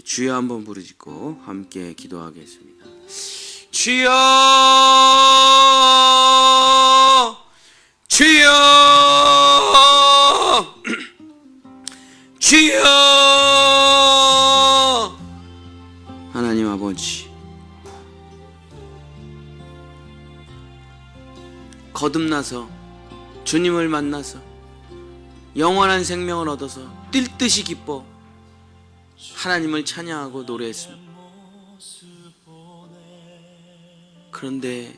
주여 한번 부르짖고 함께 기도하겠습니다. 주여, 주여, 주여. 하나님 아버지, 거듭나서 주님을 만나서 영원한 생명을 얻어서 뛸 듯이 기뻐 하나님을 찬양하고 노래했습니다. 그런데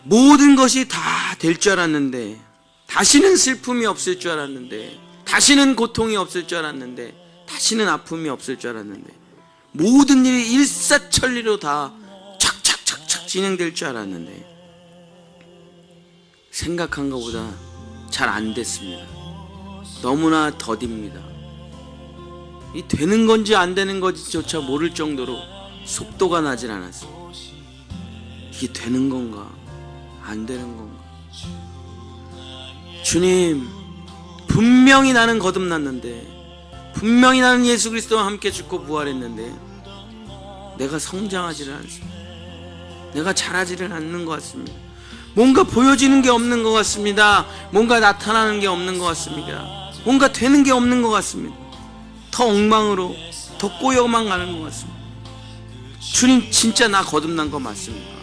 모든 것이 다 될 줄 알았는데, 다시는 슬픔이 없을 줄 알았는데, 다시는 고통이 없을 줄 알았는데, 다시는 아픔이 없을 줄 알았는데, 모든 일이 일사천리로 다 착착착착 진행될 줄 알았는데 생각한 것보다 잘 안 됐습니다. 너무나 더딥니다. 이 되는 건지 안 되는 건지조차 모를 정도로 속도가 나질 않았어요. 이게 되는 건가 안 되는 건가. 주님, 분명히 나는 거듭났는데, 분명히 나는 예수 그리스도와 함께 죽고 부활했는데 내가 성장하지를 않습니다. 내가 자라지를 않는 것 같습니다. 뭔가 보여지는 게 없는 것 같습니다. 뭔가 나타나는 게 없는 것 같습니다. 뭔가 되는 게 없는 것 같습니다. 더 엉망으로 더 꼬여만 가는 것 같습니다. 주님, 진짜 나 거듭난 거 맞습니까?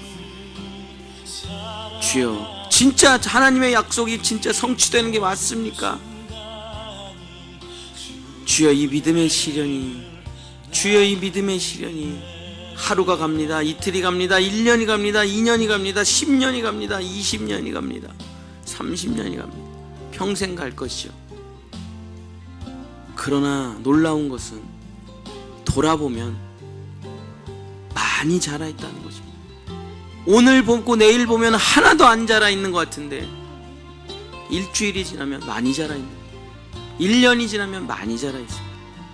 주여, 진짜 하나님의 약속이 진짜 성취되는 게 맞습니까? 주여, 이 믿음의 시련이, 주여, 이 믿음의 시련이 하루가 갑니다. 이틀이 갑니다. 1년이 갑니다. 2년이 갑니다. 10년이 갑니다. 20년이 갑니다. 30년이 갑니다. 평생 갈 것이요. 그러나 놀라운 것은 돌아보면 많이 자라있다는 것입니다. 오늘 보고 내일 보면 하나도 안 자라있는 것 같은데 일주일이 지나면 많이 자라있는, 1년이 지나면 많이 자라있습니다.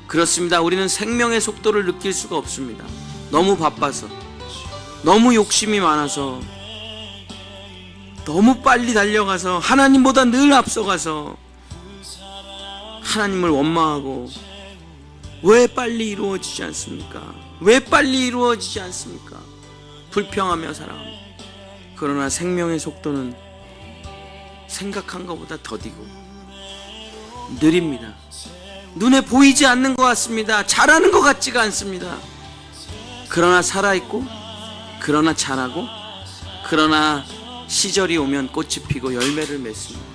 그렇습니다. 우리는 생명의 속도를 느낄 수가 없습니다. 너무 바빠서, 너무 욕심이 많아서, 너무 빨리 달려가서, 하나님보다 늘 앞서가서 하나님을 원망하고, 왜 빨리 이루어지지 않습니까? 왜 빨리 이루어지지 않습니까? 불평하며 살아갑니다. 그러나 생명의 속도는 생각한 것보다 더디고 느립니다. 눈에 보이지 않는 것 같습니다. 잘하는 것 같지가 않습니다. 그러나 살아있고, 그러나 자라고, 그러나 시절이 오면 꽃이 피고 열매를 맺습니다.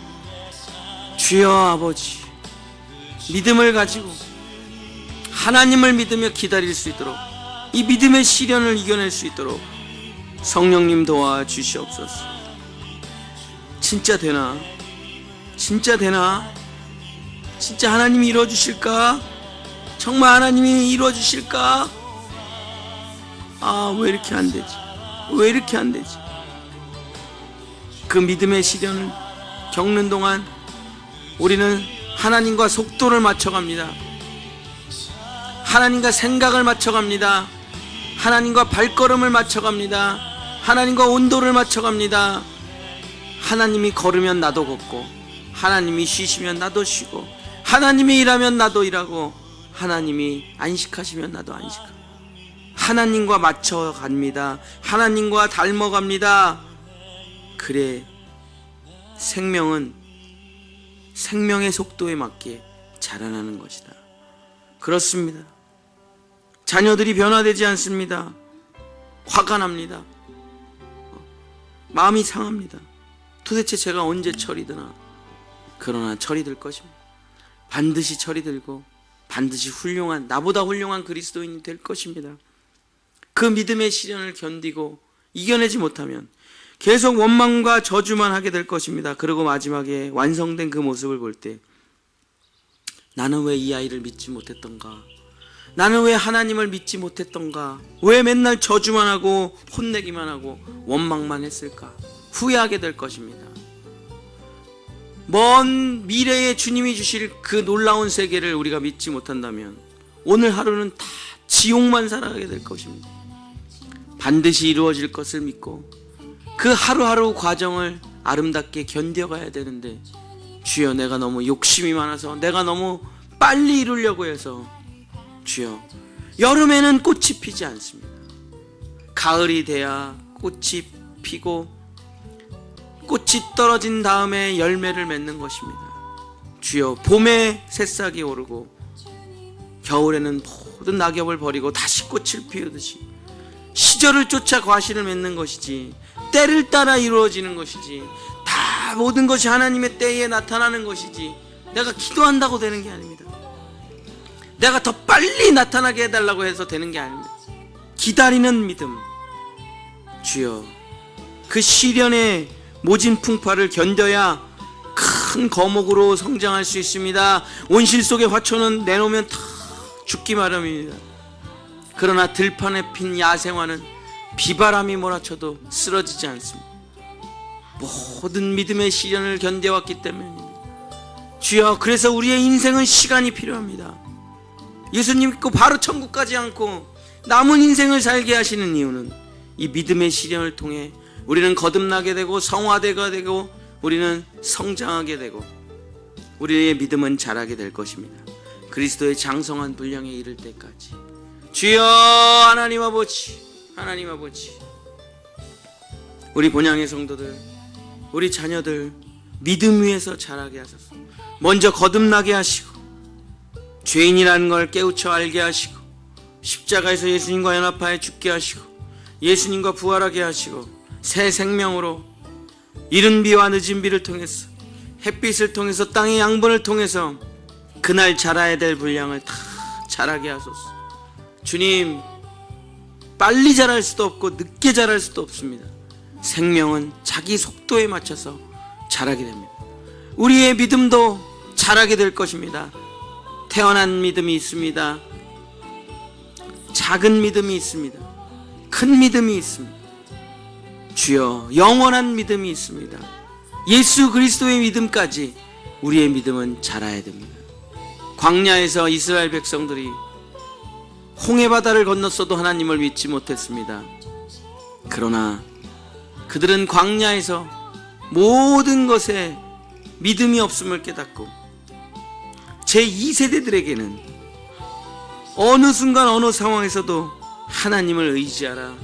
주여 아버지, 믿음을 가지고 하나님을 믿으며 기다릴 수 있도록, 이 믿음의 시련을 이겨낼 수 있도록 성령님 도와주시옵소서. 진짜 되나? 진짜 되나? 진짜 하나님이 이루어주실까? 정말 하나님이 이루어주실까? 아, 왜 이렇게 안 되지? 왜 이렇게 안 되지? 그 믿음의 시련을 겪는 동안 우리는 하나님과 속도를 맞춰갑니다. 하나님과 생각을 맞춰갑니다. 하나님과 발걸음을 맞춰갑니다. 하나님과 온도를 맞춰갑니다. 하나님이 걸으면 나도 걷고, 하나님이 쉬시면 나도 쉬고, 하나님이 일하면 나도 일하고, 하나님이 안식하시면 나도 안식하고, 하나님과 맞춰갑니다. 하나님과 닮아갑니다. 그래, 생명은 생명의 속도에 맞게 자라나는 것이다. 그렇습니다. 자녀들이 변화되지 않습니다. 화가 납니다. 마음이 상합니다. 도대체 제가 언제 철이 드나? 그러나 철이 들 것입니다. 반드시 철이 들고 반드시 훌륭한, 나보다 훌륭한 그리스도인이 될 것입니다. 그 믿음의 시련을 견디고 이겨내지 못하면 계속 원망과 저주만 하게 될 것입니다. 그리고 마지막에 완성된 그 모습을 볼 때, 나는 왜 이 아이를 믿지 못했던가? 나는 왜 하나님을 믿지 못했던가? 왜 맨날 저주만 하고 혼내기만 하고 원망만 했을까? 후회하게 될 것입니다. 먼 미래에 주님이 주실 그 놀라운 세계를 우리가 믿지 못한다면 오늘 하루는 다 지옥만 살아가게 될 것입니다. 반드시 이루어질 것을 믿고 그 하루하루 과정을 아름답게 견뎌가야 되는데, 주여, 내가 너무 욕심이 많아서, 내가 너무 빨리 이루려고 해서 주여, 여름에는 꽃이 피지 않습니다. 가을이 돼야 꽃이 피고 꽃이 떨어진 다음에 열매를 맺는 것입니다. 주여, 봄에 새싹이 오르고 겨울에는 모든 낙엽을 버리고 다시 꽃을 피우듯이 시절을 쫓아 과실을 맺는 것이지, 때를 따라 이루어지는 것이지, 다 모든 것이 하나님의 때에 나타나는 것이지, 내가 기도한다고 되는 게 아닙니다. 내가 더 빨리 나타나게 해달라고 해서 되는 게 아닙니다. 기다리는 믿음. 주여, 그 시련의 모진 풍파를 견뎌야 큰 거목으로 성장할 수 있습니다. 온실 속의 화초는 내놓으면 다 죽기 마련입니다. 그러나 들판에 핀 야생화는 비바람이 몰아쳐도 쓰러지지 않습니다. 모든 믿음의 시련을 견뎌왔기 때문입니다. 주여, 그래서 우리의 인생은 시간이 필요합니다. 예수님 믿고 바로 천국 가지 않고 남은 인생을 살게 하시는 이유는 이 믿음의 시련을 통해 우리는 거듭나게 되고 성화되게 되고 우리는 성장하게 되고 우리의 믿음은 자라게 될 것입니다. 그리스도의 장성한 분량에 이를 때까지. 주여, 하나님 아버지, 하나님 아버지, 우리 본향의 성도들, 우리 자녀들 믿음 위에서 자라게 하소서. 먼저 거듭나게 하시고 죄인이라는 걸 깨우쳐 알게 하시고 십자가에서 예수님과 연합하여 죽게 하시고 예수님과 부활하게 하시고 새 생명으로 이른 비와 늦은 비를 통해서 햇빛을 통해서 땅의 양분을 통해서 그날 자라야 될 분량을 다 자라게 하소서. 주님, 빨리 자랄 수도 없고 늦게 자랄 수도 없습니다. 생명은 자기 속도에 맞춰서 자라게 됩니다. 우리의 믿음도 자라게 될 것입니다. 태어난 믿음이 있습니다. 작은 믿음이 있습니다. 큰 믿음이 있습니다. 주여, 영원한 믿음이 있습니다. 예수 그리스도의 믿음까지 우리의 믿음은 자라야 됩니다. 광야에서 이스라엘 백성들이 홍해바다를 건넜어도 하나님을 믿지 못했습니다. 그러나 그들은 광야에서 모든 것에 믿음이 없음을 깨닫고 제2세대들에게는 어느 순간 어느 상황에서도 하나님을 의지하라,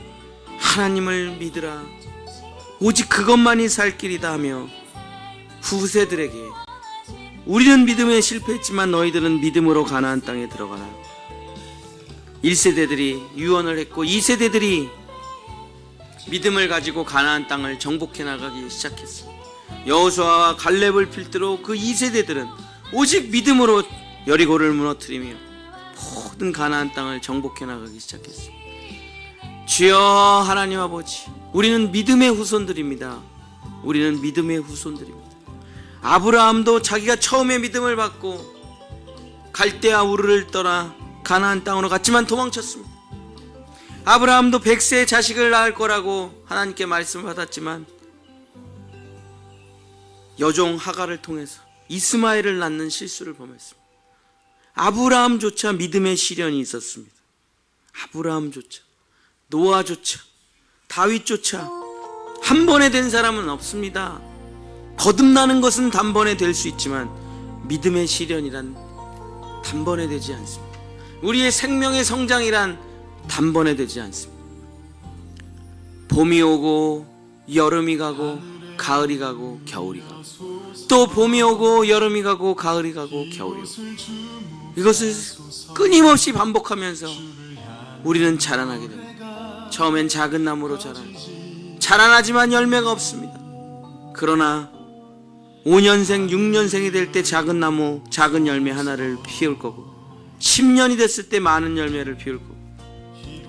하나님을 믿으라, 오직 그것만이 살 길이다 하며 후세들에게 우리는 믿음에 실패했지만 너희들은 믿음으로 가나안 땅에 들어가라. 1세대들이 유언을 했고 2세대들이 믿음을 가지고 가나안 땅을 정복해 나가기 시작했습니다. 여호수아와 갈렙을 필두로 그 2세대들은 오직 믿음으로 여리고를 무너뜨리며 모든 가나안 땅을 정복해 나가기 시작했습니다. 주여, 하나님 아버지, 우리는 믿음의 후손들입니다. 우리는 믿음의 후손들입니다. 아브라함도 자기가 처음에 믿음을 받고 갈대아 우르를 떠나 가나안 땅으로 갔지만 도망쳤습니다. 아브라함도 100세의 자식을 낳을 거라고 하나님께 말씀을 받았지만 여종 하갈을 통해서 이스마엘을 낳는 실수를 범했습니다. 아브라함조차 믿음의 시련이 있었습니다. 아브라함조차, 노아조차, 다윗조차 한 번에 된 사람은 없습니다. 거듭나는 것은 단번에 될 수 있지만 믿음의 시련이란 단번에 되지 않습니다. 우리의 생명의 성장이란 단번에 되지 않습니다. 봄이 오고 여름이 가고 가을이 가고 겨울이 가고 또 봄이 오고 여름이 가고 가을이 가고 겨울이 오고 이것을 끊임없이 반복하면서 우리는 자라나게 됩니다. 처음엔 작은 나무로 자라나지만 열매가 없습니다. 그러나 5년생, 6년생이 될 때 작은 나무, 작은 열매 하나를 피울 거고 10년이 됐을 때 많은 열매를 피울 거고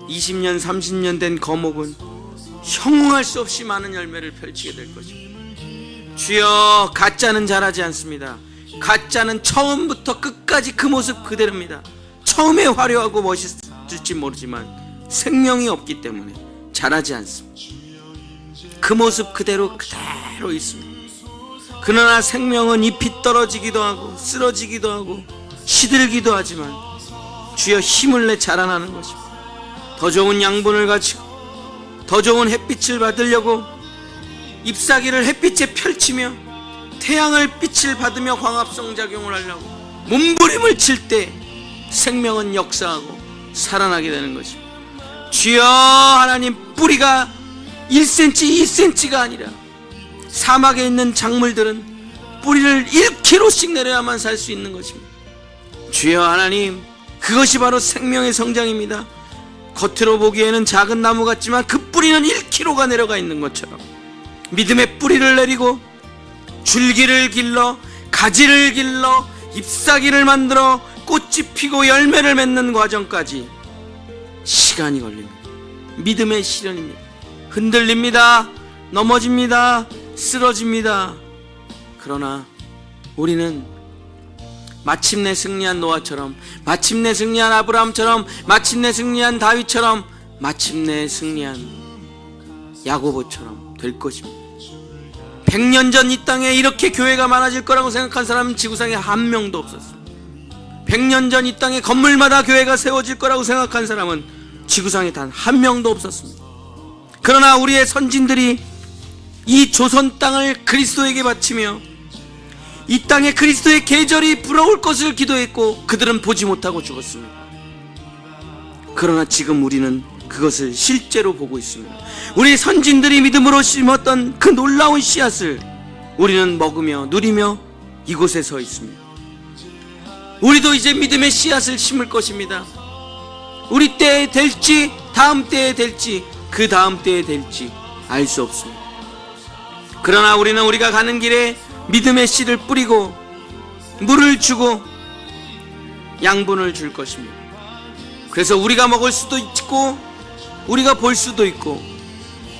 20년, 30년 된 거목은 형용할 수 없이 많은 열매를 펼치게 될 것입니다. 주여, 가짜는 자라지 않습니다. 가짜는 처음부터 끝까지 그 모습 그대로입니다. 처음에 화려하고 멋있을지 모르지만 생명이 없기 때문에 자라지 않습니다. 그 모습 그대로 있습니다. 그러나 생명은 잎이 떨어지기도 하고 쓰러지기도 하고 시들기도 하지만 주여, 힘을 내 자라나는 것입니다. 더 좋은 양분을 가지고 더 좋은 햇빛을 받으려고 잎사귀를 햇빛에 펼치며 태양을 빛을 받으며 광합성작용을 하려고 몸부림을 칠 때 생명은 역사하고 살아나게 되는 것입니다. 주여 하나님, 뿌리가 1cm, 2cm가 아니라 사막에 있는 작물들은 뿌리를 1kg씩 내려야만 살 수 있는 것입니다. 주여 하나님, 그것이 바로 생명의 성장입니다. 겉으로 보기에는 작은 나무 같지만 그 뿌리는 1kg가 내려가 있는 것처럼 믿음의 뿌리를 내리고 줄기를 길러 가지를 길러 잎사귀를 만들어 꽃이 피고 열매를 맺는 과정까지 시간이 걸립니다. 믿음의 시련입니다. 흔들립니다. 넘어집니다. 쓰러집니다. 그러나 우리는 마침내 승리한 노아처럼, 마침내 승리한 아브라함처럼, 마침내 승리한 다윗처럼, 마침내 승리한 야고보처럼 될 것입니다. 100년 전 이 땅에 이렇게 교회가 많아질 거라고 생각한 사람은 지구상에 한 명도 없었습니다. 100년 전 이 땅에 건물마다 교회가 세워질 거라고 생각한 사람은 지구상에 단 한 명도 없었습니다. 그러나 우리의 선진들이 이 조선 땅을 그리스도에게 바치며 이 땅에 그리스도의 계절이 불어올 것을 기도했고 그들은 보지 못하고 죽었습니다. 그러나 지금 우리는 그것을 실제로 보고 있습니다. 우리 선진들이 믿음으로 심었던 그 놀라운 씨앗을 우리는 먹으며 누리며 이곳에 서 있습니다. 우리도 이제 믿음의 씨앗을 심을 것입니다. 우리 때에 될지 다음 때에 될지 그 다음 때에 될지 알 수 없습니다. 그러나 우리는 우리가 가는 길에 믿음의 씨를 뿌리고 물을 주고 양분을 줄 것입니다. 그래서 우리가 먹을 수도 있고 우리가 볼 수도 있고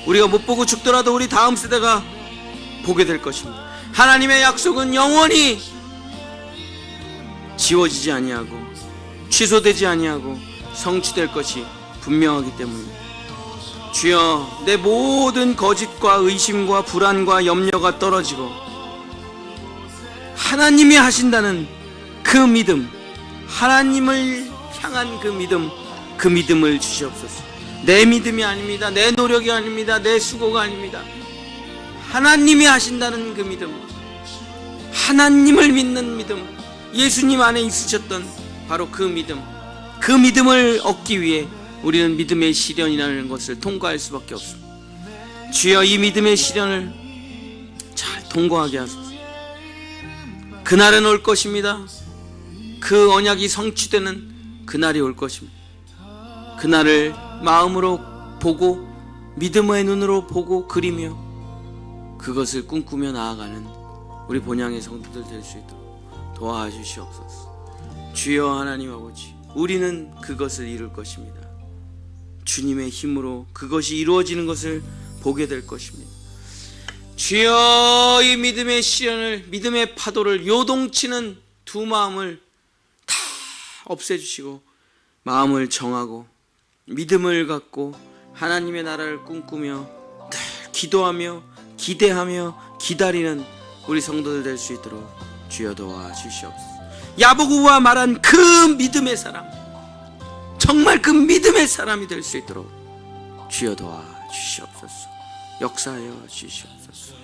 우리가 못 보고 죽더라도 우리 다음 세대가 보게 될 것입니다. 하나님의 약속은 영원히 지워지지 아니하고 취소되지 아니하고 성취될 것이 분명하기 때문입니다. 주여, 내 모든 거짓과 의심과 불안과 염려가 떨어지고 하나님이 하신다는 그 믿음, 하나님을 향한 그 믿음을 주시옵소서. 내 믿음이 아닙니다. 내 노력이 아닙니다. 내 수고가 아닙니다. 하나님이 하신다는 그 믿음, 하나님을 믿는 믿음, 예수님 안에 있으셨던 바로 그 믿음을 얻기 위해 우리는 믿음의 시련이라는 것을 통과할 수밖에 없습니다. 주여, 이 믿음의 시련을 잘 통과하게 하소서. 그날은 올 것입니다. 그 언약이 성취되는 그날이 올 것입니다. 그날을 마음으로 보고 믿음의 눈으로 보고 그리며 그것을 꿈꾸며 나아가는 우리 본향의 성도들 될 수 있도록 도와주시옵소서. 주여 하나님 아버지, 우리는 그것을 이룰 것입니다. 주님의 힘으로 그것이 이루어지는 것을 보게 될 것입니다. 주여, 이 믿음의 시련을, 믿음의 파도를 요동치는 두 마음을 다 없애주시고 마음을 정하고 믿음을 갖고 하나님의 나라를 꿈꾸며 늘 기도하며 기대하며 기다리는 우리 성도들 될 수 있도록 주여 도와주시옵소서. 야고보가 말한 그 믿음의 사람, 정말 그 믿음의 사람이 될 수 있도록 주여 도와주시옵소서. 역사하여 주시옵소서.